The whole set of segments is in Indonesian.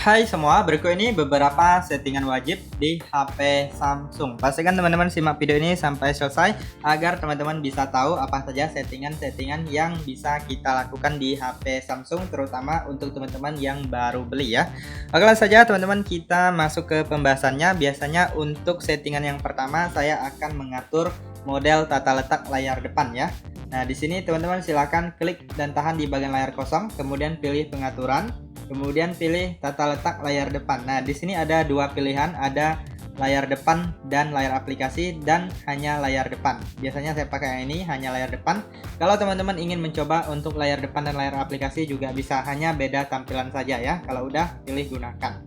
Hai semua, berikut ini beberapa settingan wajib di HP Samsung. Pastikan teman-teman simak video ini sampai selesai agar teman-teman bisa tahu apa saja settingan-settingan yang bisa kita lakukan di HP Samsung, terutama untuk teman-teman yang baru beli ya. Oke, langsung saja teman-teman kita masuk ke pembahasannya. Biasanya untuk settingan yang pertama saya akan mengatur model tata letak layar depan ya. Nah, di sini teman-teman silakan klik dan tahan di bagian layar kosong, kemudian pilih pengaturan. Kemudian pilih tata letak layar depan. Nah, di sini ada dua pilihan, ada layar depan dan layar aplikasi dan hanya layar depan. Biasanya saya pakai yang ini, hanya layar depan. Kalau teman-teman ingin mencoba untuk layar depan dan layar aplikasi juga bisa, hanya beda tampilan saja ya. Kalau udah pilih gunakan.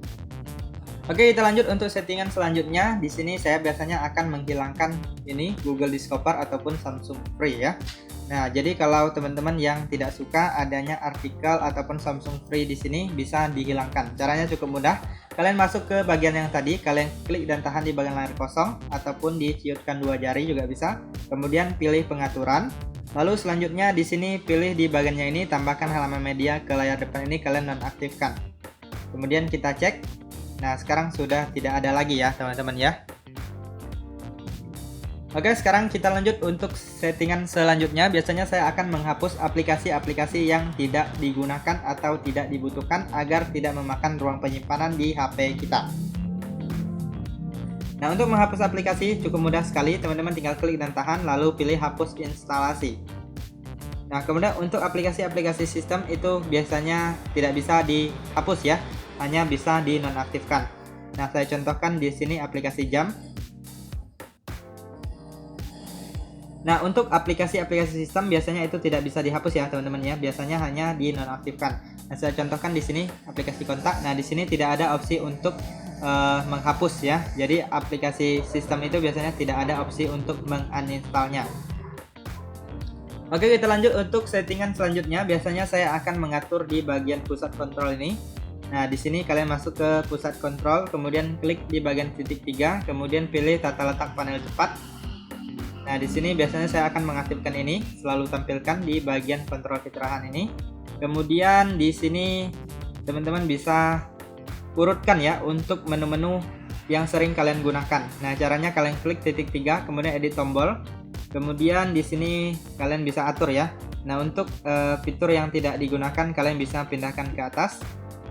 Oke, kita lanjut untuk settingan selanjutnya. Di sini saya biasanya akan menghilangkan ini Google Discover ataupun Samsung Free ya. Nah, jadi kalau teman-teman yang tidak suka adanya artikel ataupun Samsung Free di sini bisa dihilangkan. Caranya cukup mudah. Kalian masuk ke bagian yang tadi, kalian klik dan tahan di bagian layar kosong ataupun diciutkan dua jari juga bisa. Kemudian pilih pengaturan. Lalu selanjutnya di sini pilih di bagiannya ini tambahkan halaman media ke layar depan ini, kalian nonaktifkan. Kemudian kita cek. Nah, sekarang sudah tidak ada lagi ya, teman-teman ya. Oke, sekarang kita lanjut untuk settingan selanjutnya. Biasanya saya akan menghapus aplikasi-aplikasi yang tidak digunakan atau tidak dibutuhkan agar tidak memakan ruang penyimpanan di HP kita. Nah, untuk menghapus aplikasi cukup mudah sekali. Teman-teman tinggal klik dan tahan lalu pilih hapus instalasi. Nah, kemudian untuk aplikasi-aplikasi sistem itu biasanya tidak bisa dihapus ya, hanya bisa dinonaktifkan. Nah, saya contohkan di sini aplikasi jam. Nah, untuk aplikasi-aplikasi sistem biasanya itu tidak bisa dihapus ya, teman-teman ya. Biasanya hanya dinonaktifkan. Nah, saya contohkan di sini aplikasi kontak. Nah, di sini tidak ada opsi untuk menghapus ya. Jadi aplikasi sistem itu biasanya tidak ada opsi untuk menguninstallnya. Oke, kita lanjut untuk settingan selanjutnya. Biasanya saya akan mengatur di bagian pusat kontrol ini. Nah, di sini kalian masuk ke pusat kontrol, kemudian klik di bagian titik 3, kemudian pilih tata letak panel cepat. Nah, di sini biasanya saya akan mengaktifkan ini, selalu tampilkan di bagian kontrol kecerahan ini. Kemudian di sini teman-teman bisa urutkan ya untuk menu-menu yang sering kalian gunakan. Nah, caranya kalian klik titik 3, kemudian edit tombol. Kemudian di sini kalian bisa atur ya. Nah, untuk fitur yang tidak digunakan kalian bisa pindahkan ke atas.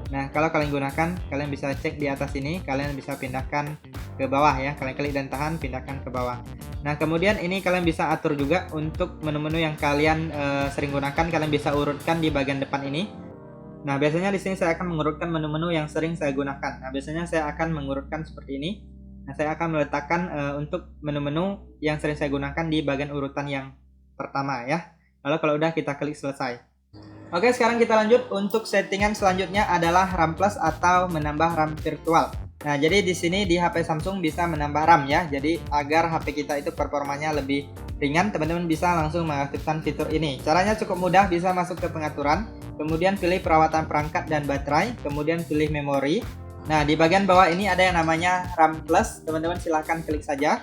Nah, kalau kalian gunakan, kalian bisa cek di atas ini, kalian bisa pindahkan ke bawah ya. Kalian klik dan tahan, pindahkan ke bawah. Nah, kemudian ini kalian bisa atur juga untuk menu-menu yang kalian sering gunakan, kalian bisa urutkan di bagian depan ini. Nah, biasanya di sini saya akan mengurutkan menu-menu yang sering saya gunakan. Nah, biasanya saya akan mengurutkan seperti ini. Nah, saya akan meletakkan untuk menu-menu yang sering saya gunakan di bagian urutan yang pertama ya. Lalu kalau udah kita klik selesai. Oke, sekarang kita lanjut untuk settingan selanjutnya adalah RAM plus atau menambah RAM virtual. Nah, jadi di sini di HP Samsung bisa menambah RAM ya. Jadi agar HP kita itu performanya lebih ringan, teman-teman bisa langsung mengaktifkan fitur ini. Caranya cukup mudah, bisa masuk ke pengaturan, kemudian pilih perawatan perangkat dan baterai, kemudian pilih memori. Nah, di bagian bawah ini ada yang namanya RAM plus, teman-teman silahkan klik saja.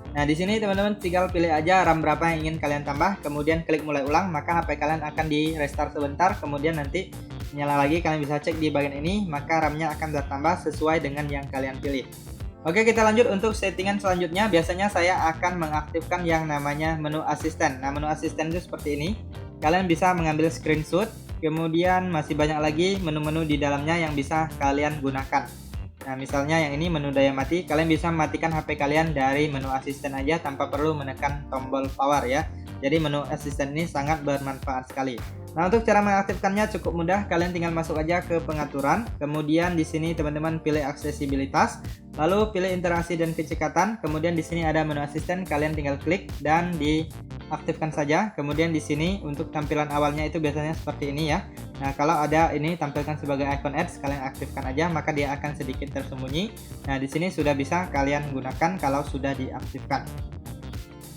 Nah, di sini teman-teman tinggal pilih aja RAM berapa yang ingin kalian tambah, kemudian klik mulai ulang, maka HP kalian akan di restart sebentar, kemudian nanti nyala lagi. Kalian bisa cek di bagian ini, maka RAM-nya akan bertambah sesuai dengan yang kalian pilih. Oke, kita lanjut untuk settingan selanjutnya. Biasanya saya akan mengaktifkan yang namanya menu asisten. Nah, menu asisten itu seperti ini. Kalian bisa mengambil screenshot, kemudian masih banyak lagi menu-menu di dalamnya yang bisa kalian gunakan. Nah, misalnya yang ini menu daya mati, kalian bisa mematikan HP kalian dari menu asisten aja tanpa perlu menekan tombol power ya. Jadi menu asisten ini sangat bermanfaat sekali. Nah, untuk cara mengaktifkannya cukup mudah, kalian tinggal masuk aja ke pengaturan, kemudian di sini teman-teman pilih aksesibilitas, lalu pilih interaksi dan kecekatan, kemudian di sini ada menu asisten, kalian tinggal klik dan diaktifkan saja. Kemudian di sini untuk tampilan awalnya itu biasanya seperti ini ya. Nah, kalau ada ini tampilkan sebagai icon ads, kalian aktifkan aja, maka dia akan sedikit tersembunyi. Nah, di sini sudah bisa kalian gunakan kalau sudah diaktifkan.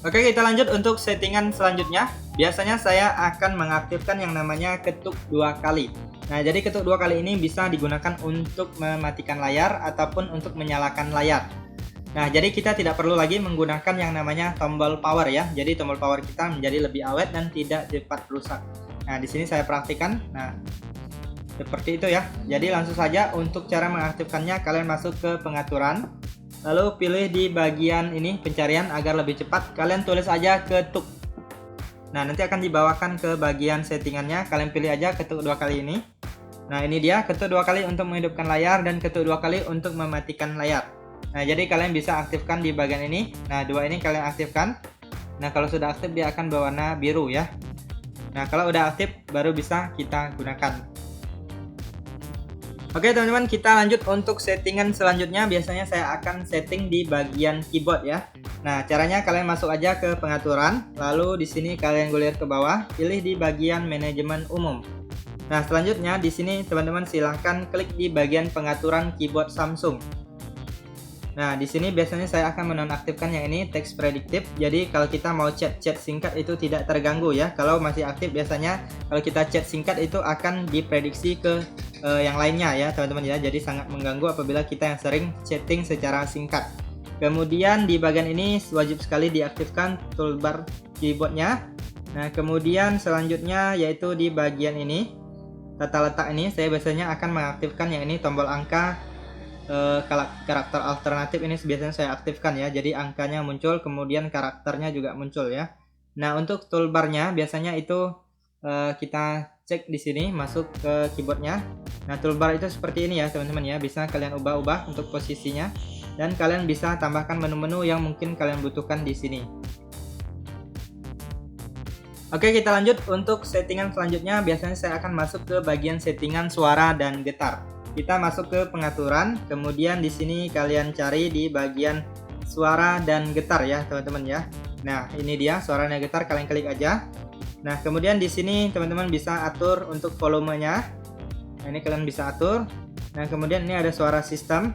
Oke, kita lanjut untuk settingan selanjutnya. Biasanya saya akan mengaktifkan yang namanya ketuk dua kali. Nah, jadi ketuk dua kali ini bisa digunakan untuk mematikan layar ataupun untuk menyalakan layar. Nah, jadi kita tidak perlu lagi menggunakan yang namanya tombol power ya. Jadi tombol power kita menjadi lebih awet dan tidak cepat rusak. Nah, di sini saya praktikan. Nah, Seperti itu ya. Jadi langsung saja untuk cara mengaktifkannya, kalian masuk ke pengaturan, lalu pilih di bagian ini pencarian. Agar lebih cepat, kalian tulis aja ketuk. Nah, nanti akan dibawakan ke bagian settingannya. Kalian pilih aja ketuk 2 kali ini. Nah, ini dia, ketuk 2 kali untuk menghidupkan layar dan ketuk 2 kali untuk mematikan layar. Nah, jadi kalian bisa aktifkan di bagian ini. Nah, 2 ini kalian aktifkan. Nah, kalau sudah aktif dia akan berwarna biru ya. Nah, kalau udah aktif baru bisa kita gunakan. Oke teman-teman, kita lanjut untuk settingan selanjutnya. Biasanya saya akan setting di bagian keyboard ya. Nah, caranya kalian masuk aja ke pengaturan, lalu di sini kalian gulir ke bawah, pilih di bagian manajemen umum. Nah, selanjutnya di sini teman-teman silahkan klik di bagian pengaturan keyboard Samsung. Nah, di sini biasanya saya akan menonaktifkan yang ini text predictive. Jadi kalau kita mau chat singkat itu tidak terganggu ya. Kalau masih aktif biasanya kalau kita chat singkat itu akan diprediksi ke yang lainnya ya teman-teman ya. Jadi sangat mengganggu apabila kita yang sering chatting secara singkat. Kemudian di bagian ini wajib sekali diaktifkan toolbar keyboardnya. Nah, kemudian selanjutnya yaitu di bagian ini tata letak ini saya biasanya akan mengaktifkan yang ini tombol angka. Karakter alternatif ini biasanya saya aktifkan ya, jadi angkanya muncul, kemudian karakternya juga muncul ya. Nah, untuk toolbarnya biasanya itu kita cek di sini, masuk ke keyboardnya. Nah, toolbar itu seperti ini ya teman-teman ya, bisa kalian ubah-ubah untuk posisinya, dan kalian bisa tambahkan menu-menu yang mungkin kalian butuhkan di sini. Oke, kita lanjut untuk settingan selanjutnya. Biasanya saya akan masuk ke bagian settingan suara dan getar. Kita masuk ke pengaturan, kemudian di sini kalian cari di bagian suara dan getar ya teman-teman ya. Nah, ini dia suara dan getar, kalian klik aja. Nah, kemudian di sini teman-teman bisa atur untuk volumenya. Nah, ini kalian bisa atur. Nah, kemudian ini ada suara sistem.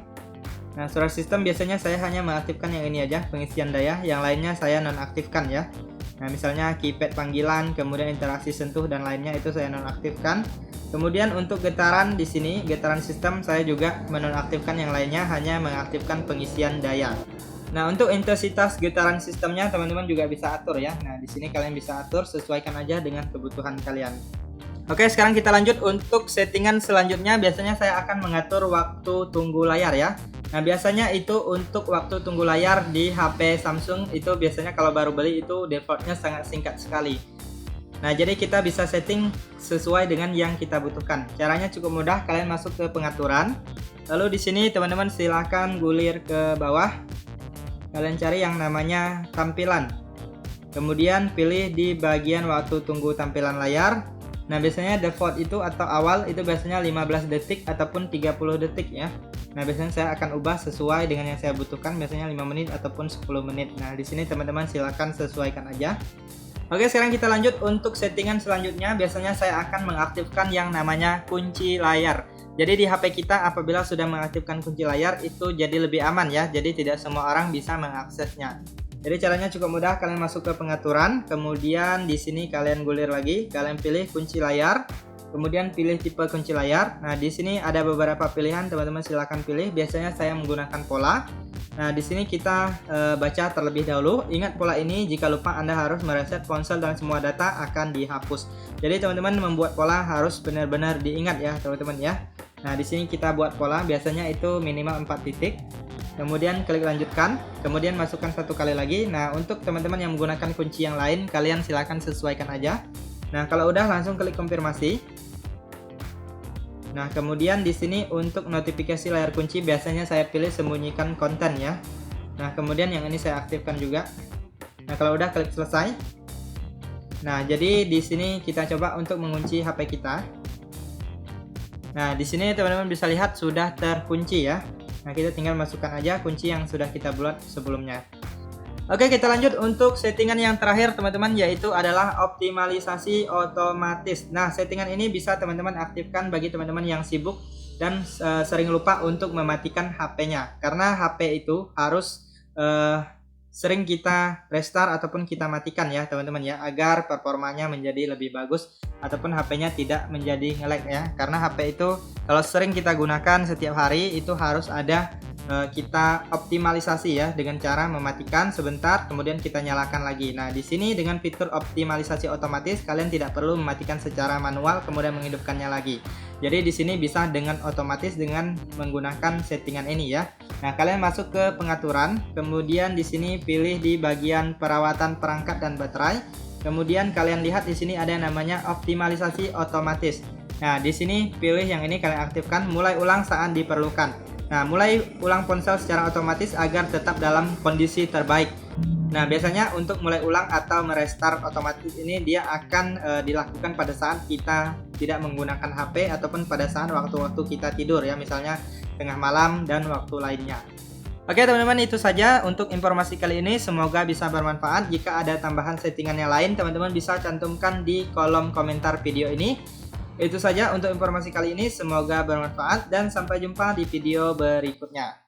Nah, suara sistem biasanya saya hanya mengaktifkan yang ini aja, pengisian daya. Yang lainnya saya nonaktifkan ya. Nah, misalnya keypad panggilan, kemudian interaksi sentuh dan lainnya itu saya nonaktifkan. Kemudian untuk getaran di sini, getaran sistem saya juga menonaktifkan, yang lainnya hanya mengaktifkan pengisian daya. Nah, untuk intensitas getaran sistemnya teman-teman juga bisa atur ya. Nah, di sini kalian bisa atur, sesuaikan aja dengan kebutuhan kalian. Oke, sekarang kita lanjut untuk settingan selanjutnya. Biasanya saya akan mengatur waktu tunggu layar ya. Nah, biasanya itu untuk waktu tunggu layar di HP Samsung itu biasanya kalau baru beli itu defaultnya sangat singkat sekali. Nah, jadi kita bisa setting sesuai dengan yang kita butuhkan. Caranya cukup mudah, kalian masuk ke pengaturan. Lalu di sini teman-teman silahkan gulir ke bawah. Kalian cari yang namanya tampilan. Kemudian pilih di bagian waktu tunggu tampilan layar. Nah, biasanya default itu atau awal itu biasanya 15 detik ataupun 30 detik ya. Nah, biasanya saya akan ubah sesuai dengan yang saya butuhkan, biasanya 5 menit ataupun 10 menit. Nah, di sini teman-teman silahkan sesuaikan aja. Oke, sekarang kita lanjut untuk settingan selanjutnya. Biasanya saya akan mengaktifkan yang namanya kunci layar. Jadi di HP kita apabila sudah mengaktifkan kunci layar itu jadi lebih aman ya. Jadi tidak semua orang bisa mengaksesnya. Jadi caranya cukup mudah, kalian masuk ke pengaturan, kemudian di sini kalian gulir lagi, kalian pilih kunci layar, kemudian pilih tipe kunci layar. Nah, di sini ada beberapa pilihan, teman-teman silahkan pilih. Biasanya saya menggunakan pola. Nah, di sini kita baca terlebih dahulu. Ingat pola ini, jika lupa Anda harus mereset ponsel dan semua data akan dihapus. Jadi teman-teman membuat pola harus benar-benar diingat ya teman-teman ya. Nah, di sini kita buat pola, biasanya itu minimal 4 titik. Kemudian klik lanjutkan, kemudian masukkan 1 kali lagi. Nah, untuk teman-teman yang menggunakan kunci yang lain, kalian silahkan sesuaikan aja. Nah, kalau udah langsung klik konfirmasi. Nah, kemudian di sini untuk notifikasi layar kunci biasanya saya pilih sembunyikan konten ya. Nah, kemudian yang ini saya aktifkan juga. Nah, kalau udah klik selesai. Nah, jadi di sini kita coba untuk mengunci HP kita. Nah, di sini teman-teman bisa lihat sudah terkunci ya. Nah, kita tinggal masukkan aja kunci yang sudah kita buat sebelumnya. Oke, kita lanjut untuk settingan yang terakhir teman-teman, yaitu adalah optimalisasi otomatis. Nah, settingan ini bisa teman-teman aktifkan bagi teman-teman yang sibuk dan sering lupa untuk mematikan HP-nya. Karena HP itu harus sering kita restart ataupun kita matikan ya teman-teman ya, agar performanya menjadi lebih bagus ataupun HP-nya tidak menjadi nge-lag ya. Karena HP itu kalau sering kita gunakan setiap hari itu harus ada kita optimalisasi ya dengan cara mematikan sebentar kemudian kita nyalakan lagi. Nah, di sini dengan fitur optimalisasi otomatis kalian tidak perlu mematikan secara manual kemudian menghidupkannya lagi. Jadi di sini bisa dengan otomatis dengan menggunakan settingan ini ya. Nah, kalian masuk ke pengaturan, kemudian di sini pilih di bagian perawatan perangkat dan baterai. Kemudian kalian lihat di sini ada yang namanya optimalisasi otomatis. Nah, di sini pilih yang ini kalian aktifkan, mulai ulang saat diperlukan. Nah, mulai ulang ponsel secara otomatis agar tetap dalam kondisi terbaik. Nah, biasanya untuk mulai ulang atau merestart otomatis ini dia akan dilakukan pada saat kita tidak menggunakan HP ataupun pada saat waktu-waktu kita tidur ya, misalnya tengah malam dan waktu lainnya. Oke teman-teman, itu saja untuk informasi kali ini, semoga bisa bermanfaat. Jika ada tambahan settingan yang lain, teman-teman bisa cantumkan di kolom komentar video ini. Itu saja untuk informasi kali ini, semoga bermanfaat dan sampai jumpa di video berikutnya.